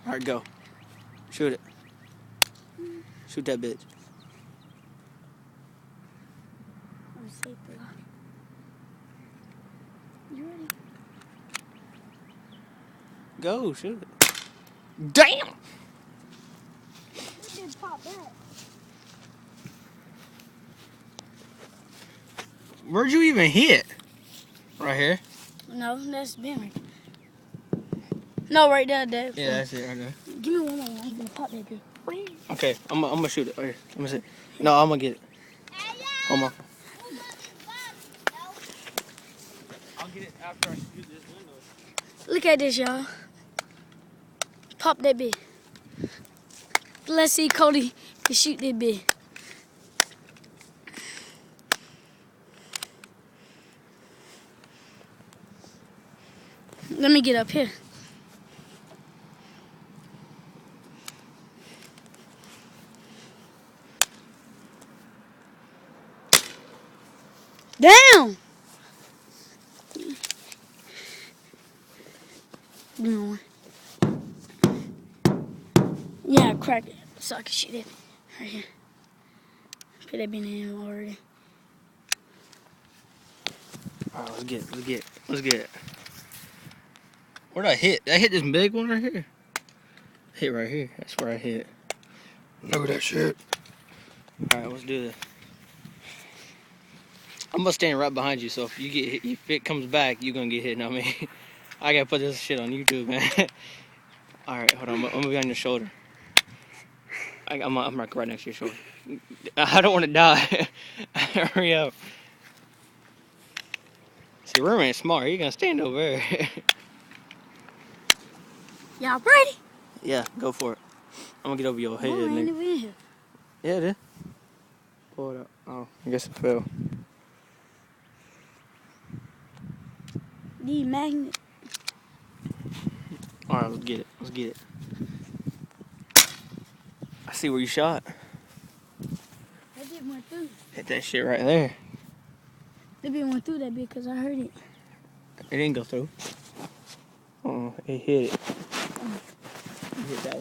Alright, go. Shoot it. Shoot that bitch. I'm safe, bro. You ready? Go, shoot it. Damn! It did pop back. Where'd you even hit? Right here? No, that's been. No, right there, Dad. Yeah, that's it right there. Give me one more. I'm gonna pop that bitch. Okay, I'm gonna shoot it. Right here. Let me see. No, I'm gonna get it. Hold on. I'll get it after I shoot this window. Look at this, y'all. Pop that bitch. Let's see Cody can shoot that bitch. Let me get up here. Damn! Give me one. Yeah, crack it so I can shoot it. Right here. Put that bin in already. Alright, let's get it. Where'd I hit? Did I hit this big one right here? Hit right here. That's where I hit. Look at that shit. Alright, let's do this. I'm gonna stand right behind you, so if you get hit, if it comes back, you're gonna get hit, not me. I gotta put this shit on YouTube, man. Alright, hold on. I'm gonna be on your shoulder. I'm right next to your shoulder. I don't want to die. Hurry up. See, Room smart. He gonna stand over there. Y'all ready? Yeah, go for it. I'm gonna get over your head, Oh, ain't nigga. even in here. Yeah, it is. Pull it up. Oh, I guess it fell. These magnets. Alright, let's get it. Let's get it. I see where you shot. That bit went through. Hit that shit right there. That bit went through that bit because I heard it. It didn't go through. It hit it. It hit that